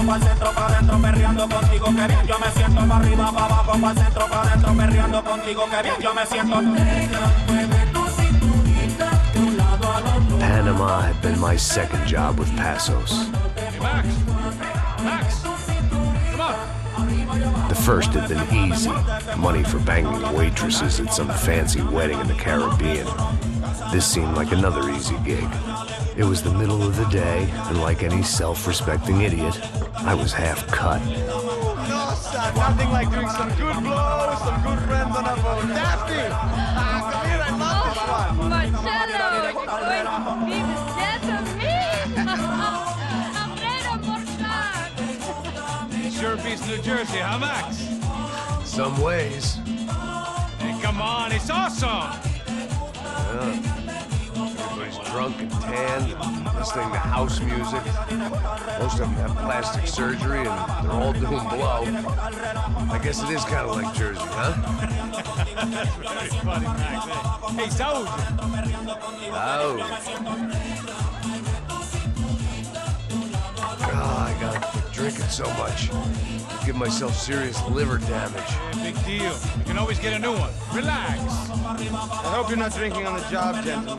pa'l centro, pa' adentro, perreando contigo, que bien yo me siento. Pa' arriba, pa' abajo, pa'l centro, pa' adentro, perreando contigo, que bien yo me siento. Panama had been my second job with Passos. Hey, Max! Max! Come on! The first had been easy, money for banging waitresses at some fancy wedding in the Caribbean. This seemed like another easy gig. It was the middle of the day, and like any self-respecting idiot, I was half cut. No, son, nothing like doing some good blows, some good friends on a boat. Daphne! Come here, I love this one. Marcello, you're going to be the death of me? Alfredo Mortar. Sure beats New Jersey, huh, Max? Some ways. Hey, come on, it's awesome! Everybody's drunk and tanned, and listening to house music. Most of them have plastic surgery, and they're all doing blow. I guess it is kind of like Jersey, huh? That's very funny, Max. Hey, Saúl! Oh. God, I gotta quit drinking so much. I give myself serious liver damage. Yeah, big deal. You can always get a new one. Relax. I hope you're not drinking on the job, gentlemen.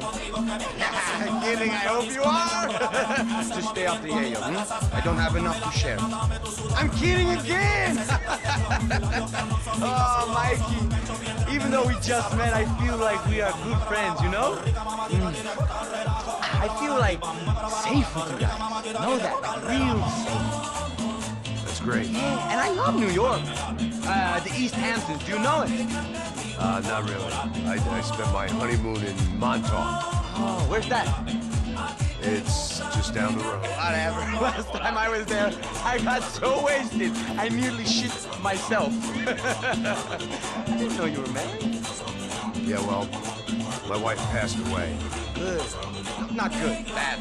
Kidding, I hope you are. Just stay off the ale, I don't have enough to share. I'm kidding again! Oh, Mikey. Even though we just met, I feel like we are good friends, you know? I feel like safe with you guys. Know that? Like real safe. That's great. Yeah, and I love New York. The East Hamptons, do you know it? Not really. I spent my honeymoon in Montauk. Oh, where's that? It's just down the road. Whatever. Last time I was there, I got so wasted, I nearly shit myself. I didn't know you were married. Yeah, well, my wife passed away. Good. Not good. Bad.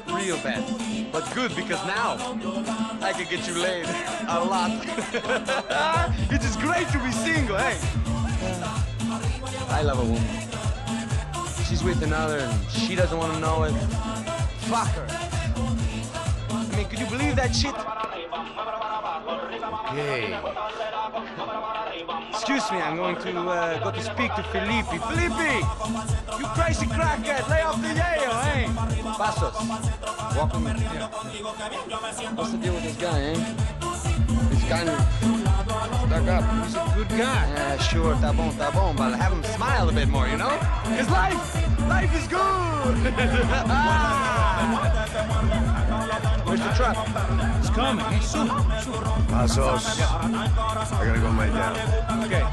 Real bad. But good because now I can get you laid a lot. It is great to be single, hey? I love a woman. She's with another and she doesn't want to know it. Fuck her. I mean, could you believe that shit? Okay. Excuse me, I'm going to go to speak to Felipe. Felipe! You crazy crackhead, lay off the yayo, eh? Passos, walk with me. Yeah. What's the deal with this guy, eh? He's kind of stuck up. He's a good guy. Yeah, sure, tá bom, but have him smile a bit more, you know? Because life is good! Where's the truck? It's coming. Hey, soon. Passos. I gotta go lay down. Okay.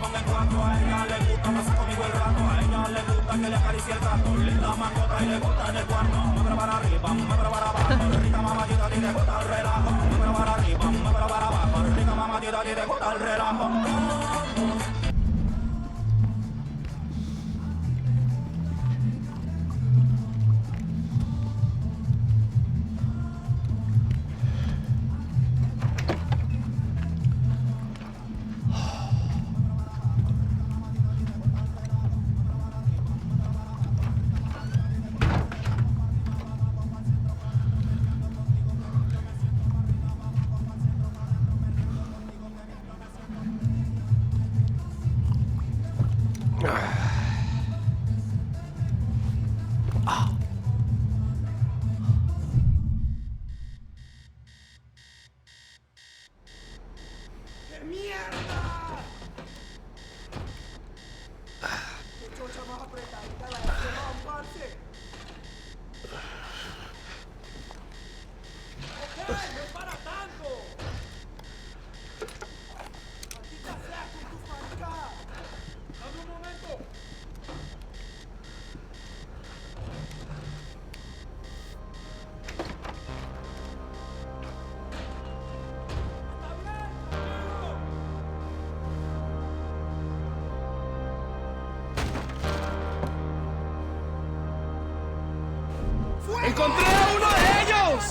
¡Encontré a uno de ellos!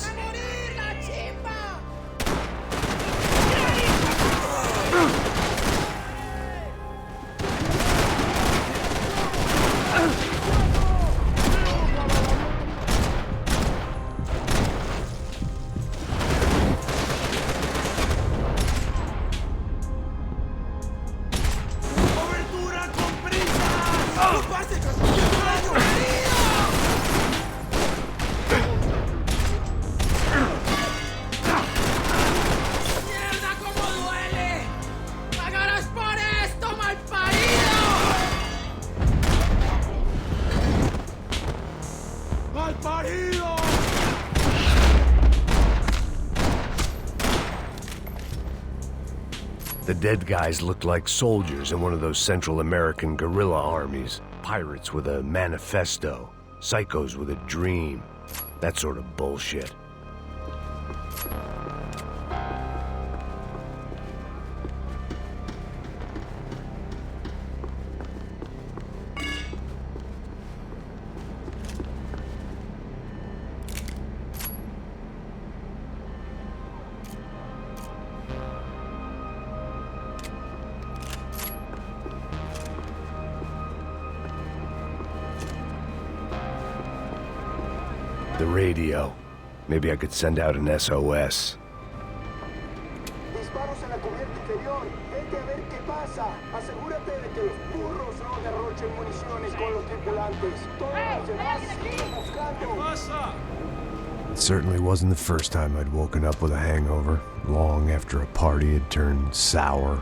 The dead guys looked like soldiers in one of those Central American guerrilla armies. Pirates with a manifesto. Psychos with a dream. That sort of bullshit. The radio. Maybe I could send out an SOS. Disparos en la cubierta inferior. Vete a ver qué pasa. Asegúrate de que los burros no derrochen municiones con los tripulantes. Todos los demás siguen buscando. It certainly wasn't the first time I'd woken up with a hangover, long after a party had turned sour.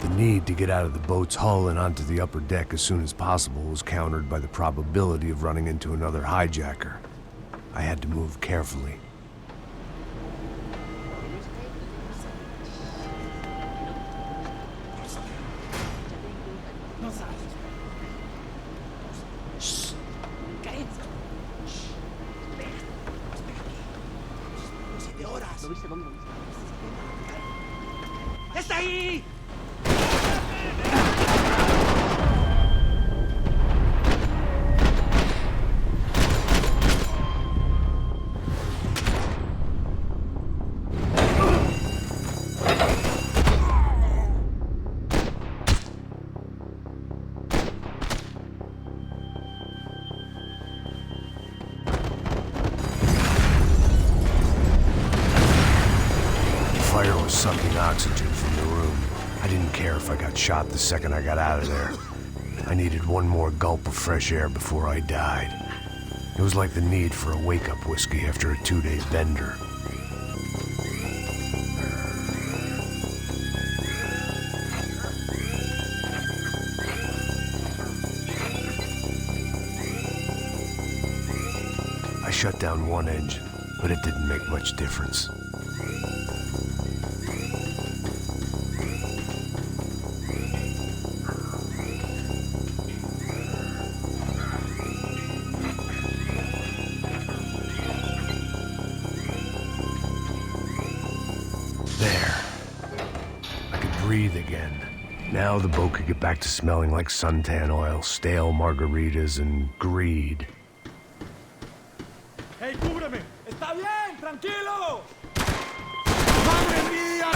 The need to get out of the boat's hull and onto the upper deck as soon as possible was countered by the probability of running into another hijacker. I had to move carefully. ¡Está ahí! Fire was sucking oxygen from the room. I didn't care if I got shot the second I got out of there. I needed one more gulp of fresh air before I died. It was like the need for a wake-up whiskey after a 2-day bender. I shut down one engine, but it didn't make much difference. There. I could breathe again. Now the boat could get back to smelling like suntan oil, stale margaritas, and greed. ¡Hey, cúbreme! ¡Está bien! ¡Tranquilo! ¡Madre mía!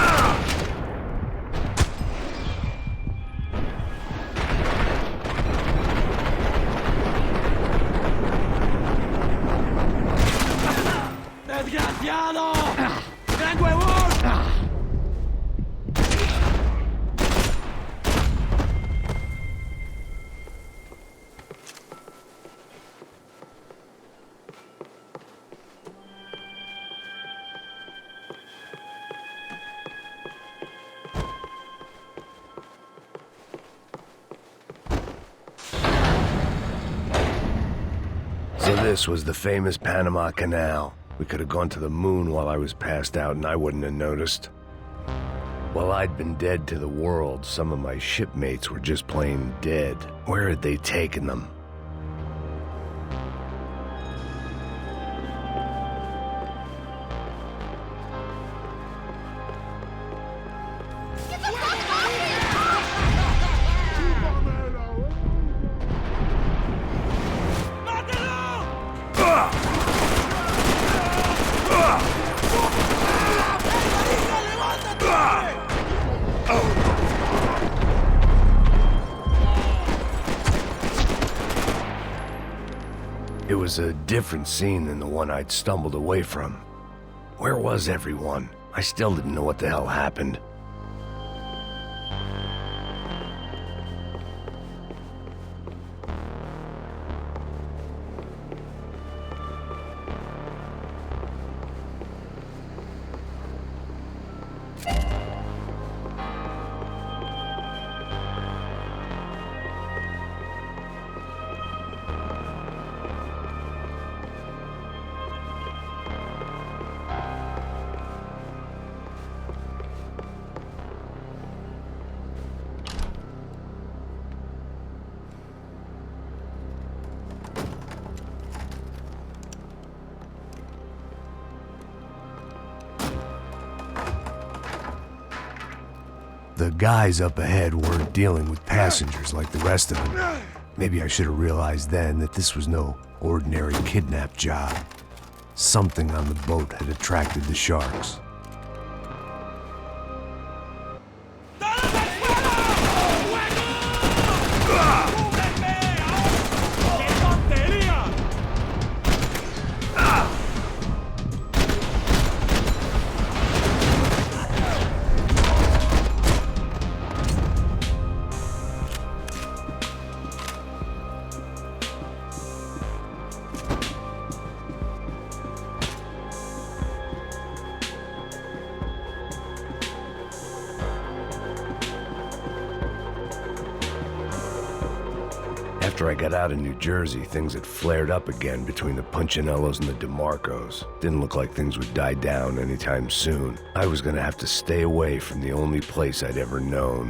¡Desgraciado! ¡Gran huevón! So this was the famous Panama Canal. We could have gone to the moon while I was passed out and I wouldn't have noticed. While I'd been dead to the world, some of my shipmates were just plain dead. Where had they taken them? It was a different scene than the one I'd stumbled away from. Where was everyone? I still didn't know what the hell happened. the guys up ahead weren't dealing with passengers like the rest of them. Maybe I should have realized then that this was no ordinary kidnap job. Something on the boat had attracted the sharks. After I got out of New Jersey, things had flared up again between the Punchinellos and the DeMarcos. Didn't look like things would die down anytime soon. I was gonna have to stay away from the only place I'd ever known.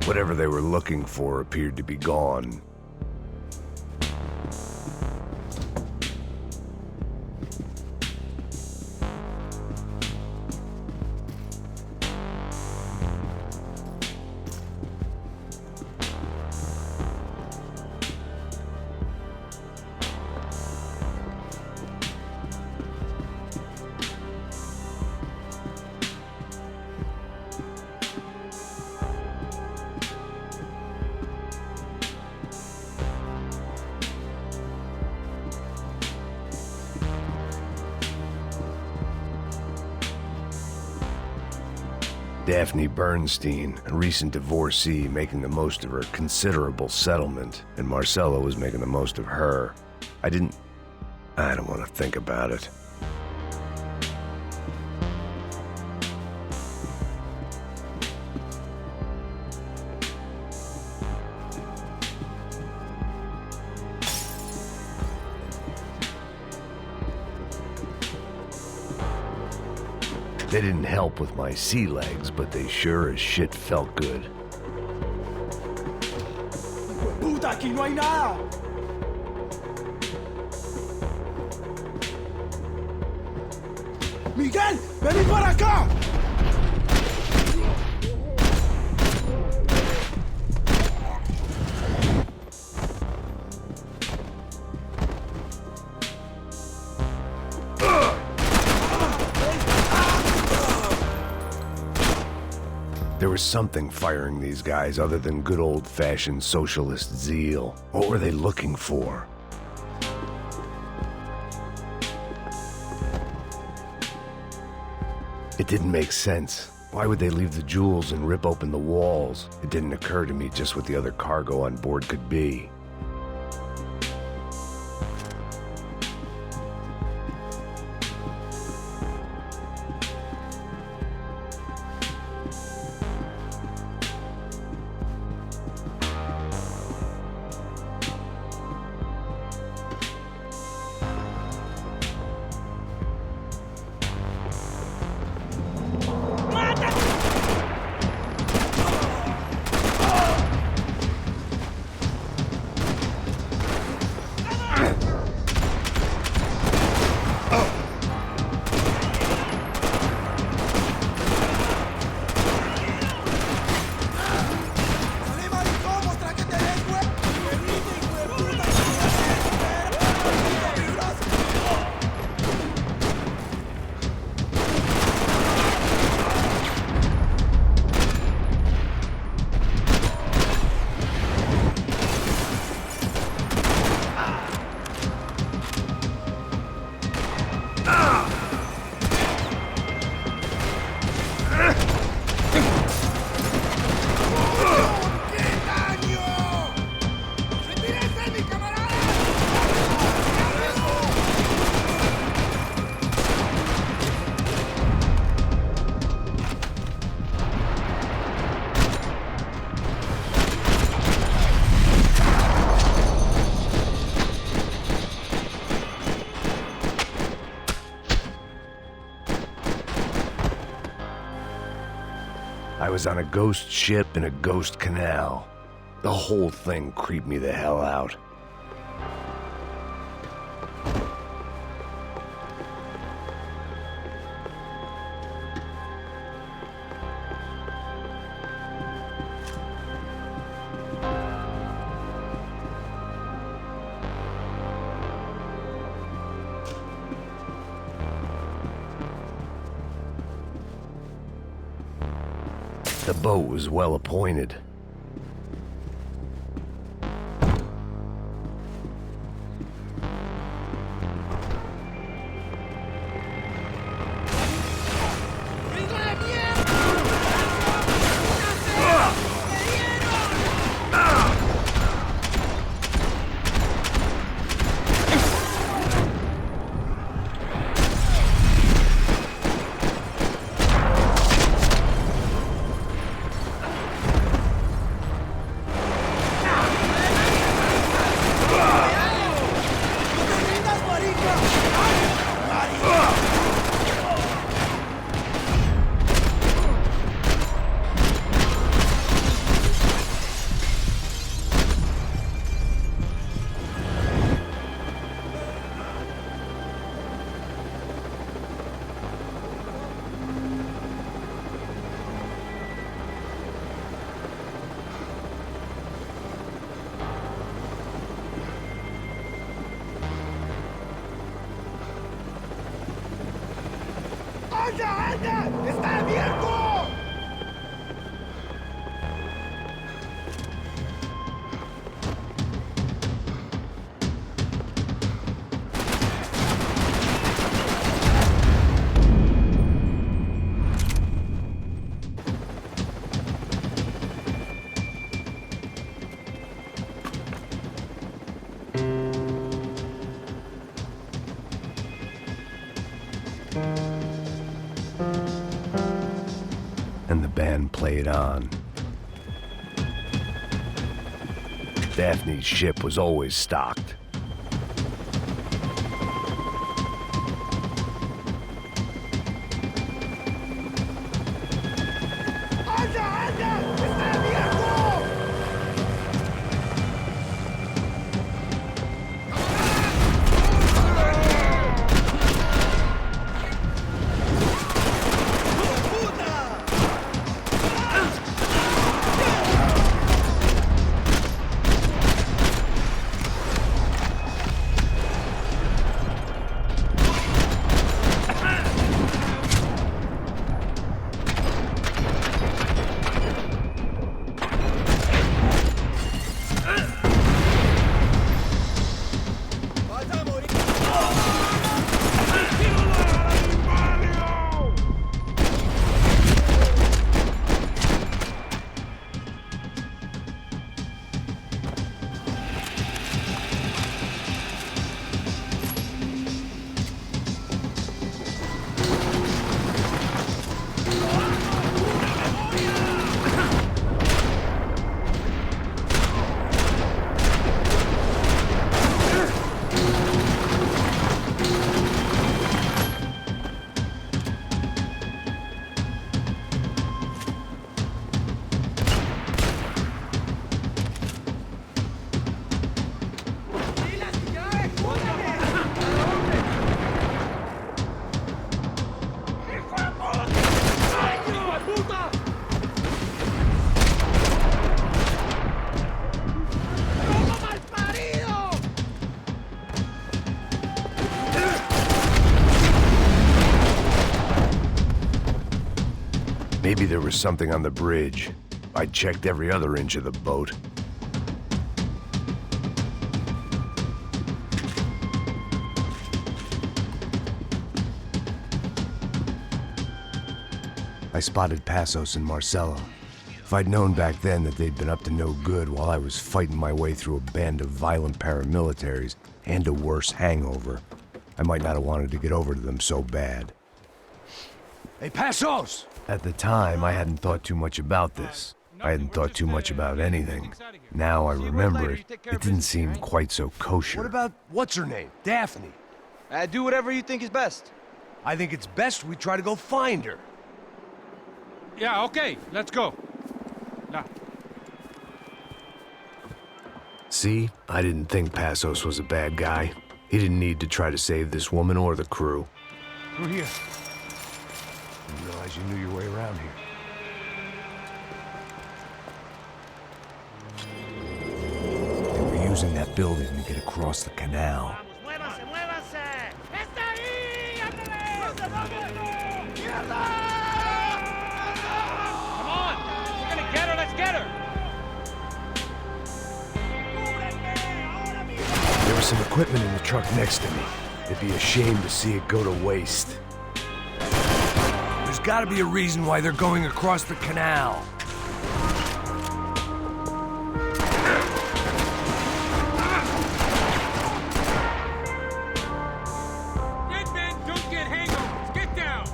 Whatever they were looking for appeared to be gone. Daphne Bernstein, a recent divorcee, making the most of her considerable settlement, and Marcella was making the most of her. I don't want to think about it. They didn't help with my sea legs, but they sure as shit felt good. ¡Puta, aquí no hay nada! ¡Miguel, vení para acá! There was something firing these guys other than good old-fashioned socialist zeal. What were they looking for? It didn't make sense. Why would they leave the jewels and rip open the walls? It didn't occur to me just what the other cargo on board could be. I was on a ghost ship in a ghost canal. The whole thing creeped me the hell out. The boat was well appointed. ¡Anda, anda! ¡Está abierto! And the band played on. Daphne's ship was always stocked. ¡Anda, anda! ¡Está abierto! Maybe there was something on the bridge. I checked every other inch of the boat. I spotted Passos and Marcelo. If I'd known back then that they'd been up to no good while I was fighting my way through a band of violent paramilitaries and a worse hangover, I might not have wanted to get over to them so bad. Hey, Passos! At the time, I hadn't thought too much about this. I hadn't thought too much about anything. Now I remember it, it didn't seem quite so kosher. What about, what's her name? Daphne. Do whatever you think is best. I think it's best we try to go find her. Yeah, okay, let's go. Now. See, I didn't think Passos was a bad guy. He didn't need to try to save this woman or the crew. Through here. Didn't realize you knew your way around here. They were using that building to get across the canal. ¡Muévanse, muévanse! ¡Está ahí! ¡Ándale! ¡Mierda! Come on! There was some equipment in the truck next to me. It'd be a shame to see it go to waste. There's gotta be a reason why they're going across the canal. Dead men don't get hangovers. Get down.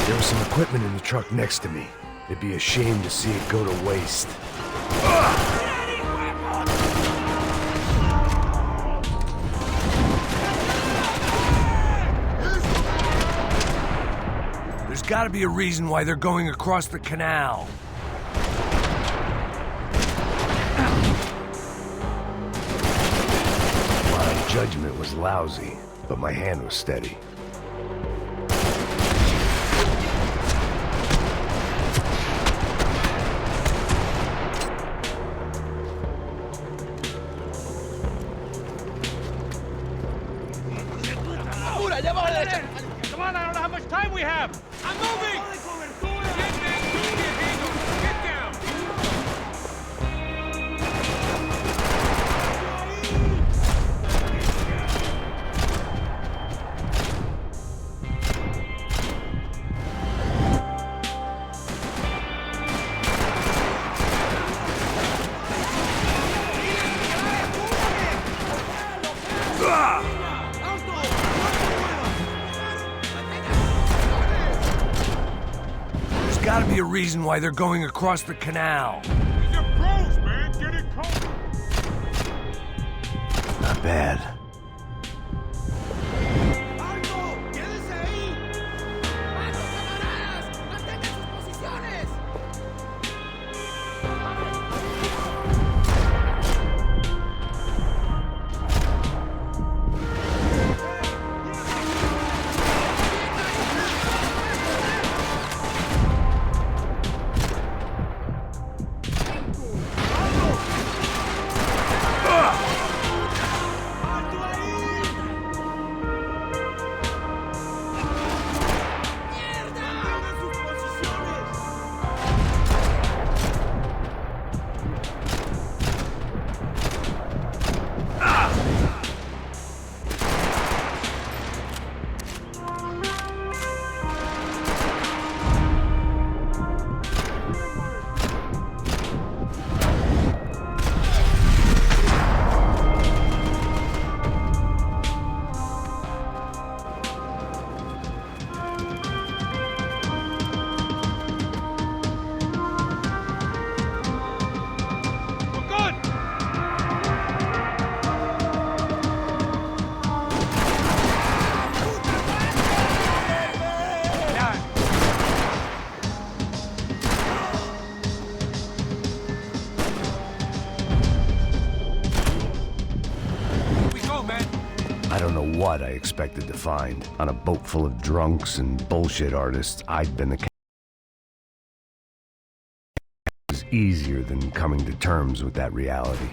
There was some equipment in the truck next to me. It'd be a shame to see it go to waste. There's gotta be a reason why they're going across the canal. My judgment was lousy, but my hand was steady. Come on, I don't know how much time we have. I'm moving. Dead men don't get hangovers. Get down. There's gotta be a reason why they're going across the canal. These are pros, man. Get it cold. Not bad. I don't know what I expected to find. On a boat full of drunks and bullshit artists, I'd been the It was easier than coming to terms with that reality.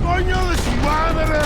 ¡Coño de su madre!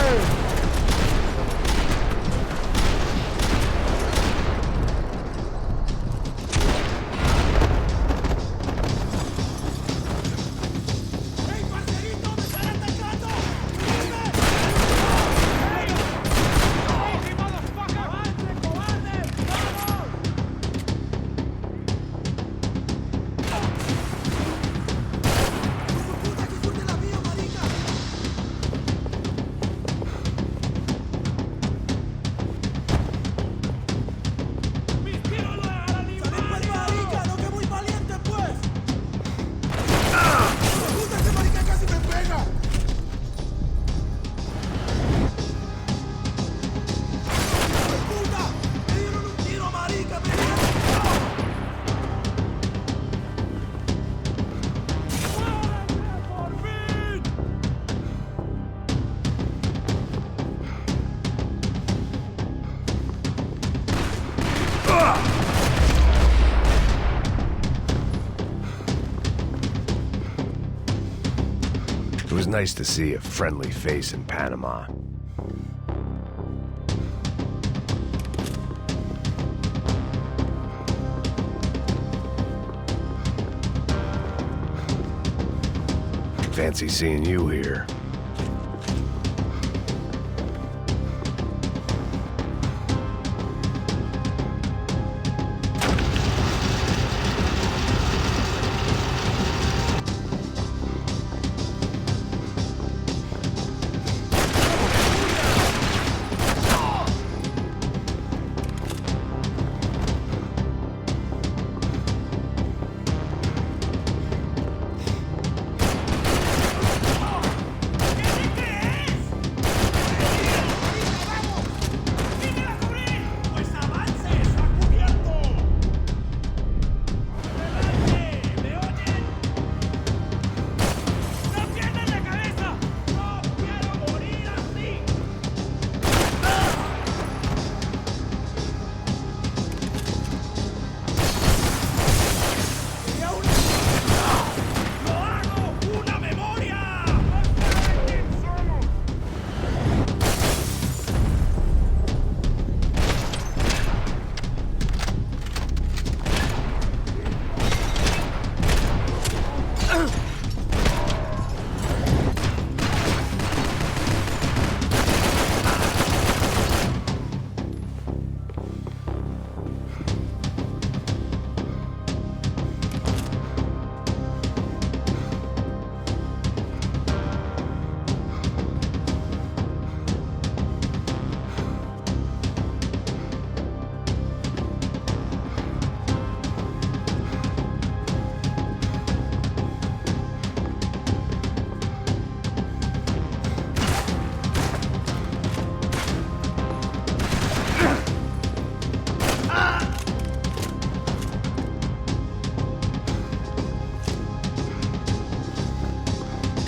Nice to see a friendly face in Panama. Fancy seeing you here.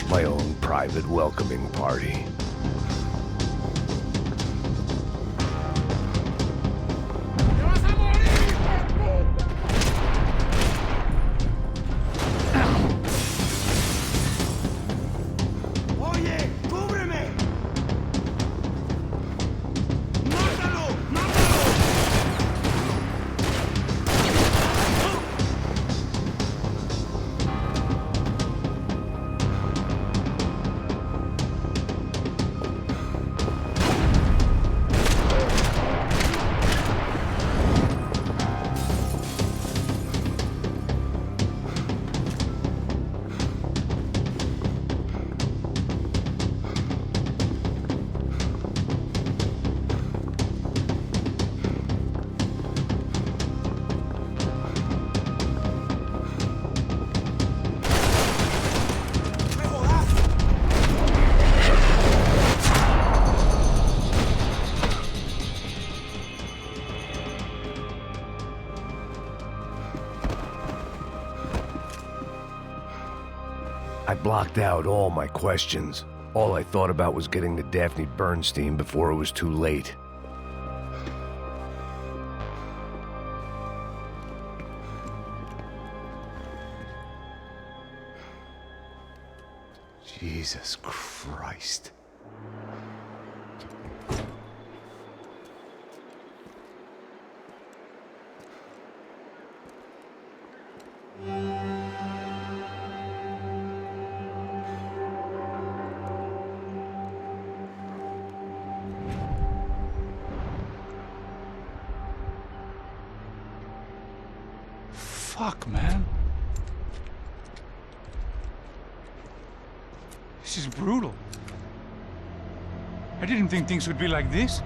My own private welcoming party. I blocked out all my questions. All I thought about was getting to Daphne Bernstein before it was too late. Jesus Christ. Fuck, man. This is brutal. I didn't think things would be like this.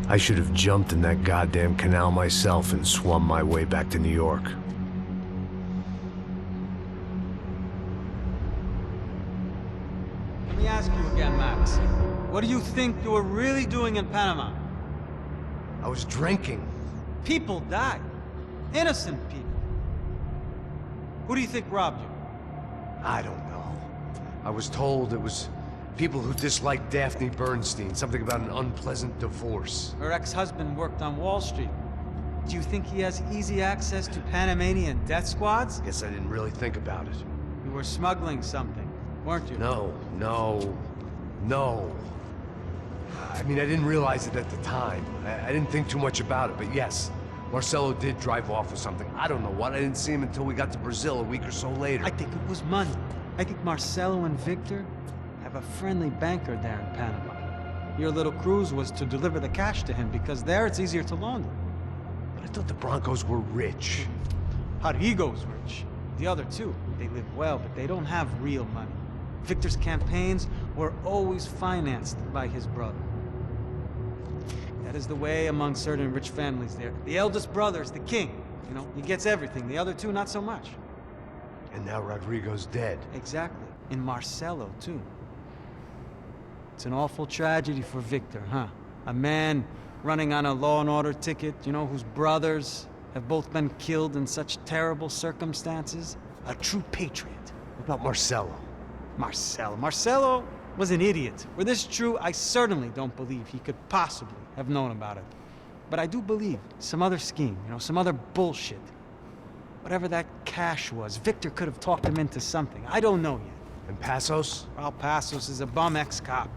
I should have jumped in that goddamn canal myself and swum my way back to New York. Let me ask you again, Max. What do you think you were really doing in Panama? I was drinking. People died. Innocent people. Who do you think robbed you? I don't know. I was told it was People who dislike Daphne Bernstein, something about an unpleasant divorce. Her ex-husband worked on Wall Street. Do you think he has easy access to Panamanian death squads? Guess I didn't really think about it. You were smuggling something, weren't you? No. I mean, I didn't realize it at the time. I didn't think too much about it, but yes, Marcelo did drive off with something. I don't know what. I didn't see him until we got to Brazil a week or so later. I think it was money. I think Marcelo and Victor have a friendly banker there in Panama. Your little cruise was to deliver the cash to him because there it's easier to launder. But I thought the Broncos were rich. Rodrigo's rich. The other two, they live well, but they don't have real money. Victor's campaigns were always financed by his brother. That is the way among certain rich families there. The eldest brother is the king. You know, he gets everything. The other two, not so much. And now Rodrigo's dead. Exactly. And Marcelo, too. It's an awful tragedy for Victor, huh? A man running on a law and order ticket, you know, whose brothers have both been killed in such terrible circumstances. A true patriot. What about Marcelo? Marcelo was an idiot. Were this true, I certainly don't believe he could possibly have known about it. But I do believe some other scheme, you know, some other bullshit. Whatever that cash was, Victor could have talked him into something. I don't know yet. And Passos? Well, Passos is a bum ex-cop.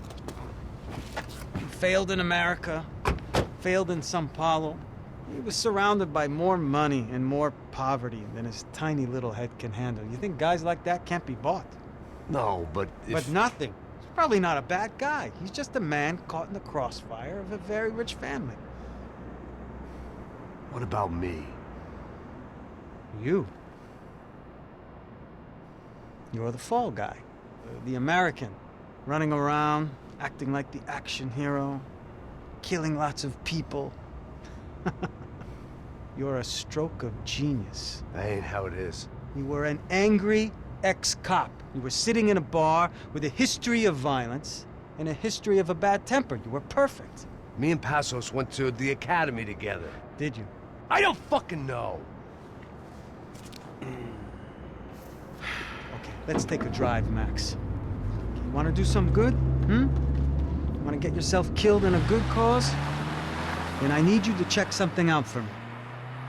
He failed in America, failed in Sao Paulo. He was surrounded by more money and more poverty than his tiny little head can handle. You think guys like that can't be bought? No, but if... But nothing. He's probably not a bad guy. He's just a man caught in the crossfire of a very rich family. What about me? You. You're the fall guy. The American. Running around, acting like the action hero. Killing lots of people. You're a stroke of genius. That ain't how it is. You were an angry ex-cop. You were sitting in a bar with a history of violence and a history of a bad temper. You were perfect. Me and Passos went to the academy together. Did you? I don't fucking know. Okay, let's take a drive, Max. You want to do some good? Want to get yourself killed in a good cause? Then I need you to check something out for me.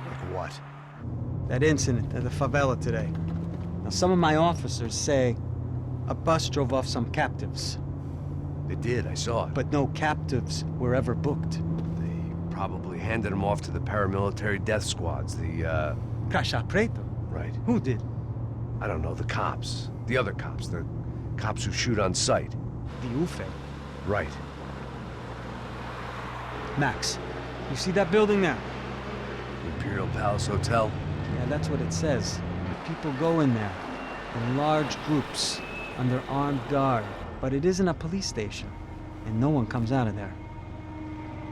Like what? That incident at the favela today. Now, some of my officers say a bus drove off some captives. They did, I saw it. But no captives were ever booked. They probably handed them off to the paramilitary death squads, the, Caixa Preto? Right. Who did? I don't know, the cops. The other cops, the cops who shoot on sight. The UFE. Right. Max, you see that building there? Imperial Palace Hotel? Yeah, that's what it says. People go in there, in large groups, under armed guard. But it isn't a police station, and no one comes out of there.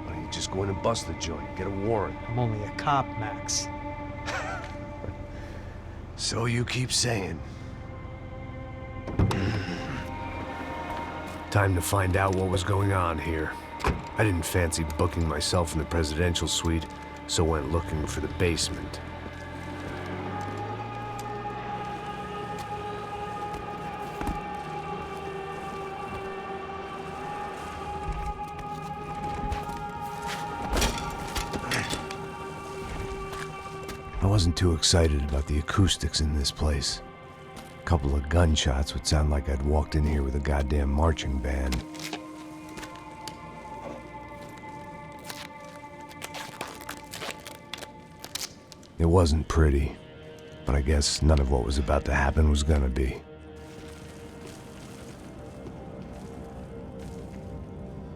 Why don't you just go in and bust the joint, get a warrant? I'm only a cop, Max. So you keep saying. Time to find out what was going on here. I didn't fancy booking myself in the presidential suite, so went looking for the basement. I wasn't too excited about the acoustics in this place. A couple of gunshots would sound like I'd walked in here with a goddamn marching band. It wasn't pretty, but I guess none of what was about to happen was gonna be.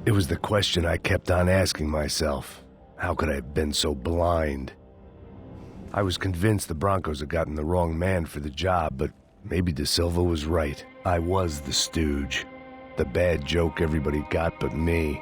It was the question I kept on asking myself. How could I have been so blind? I was convinced the Broncos had gotten the wrong man for the job, but maybe De Silva was right. I was the stooge. The bad joke everybody got but me.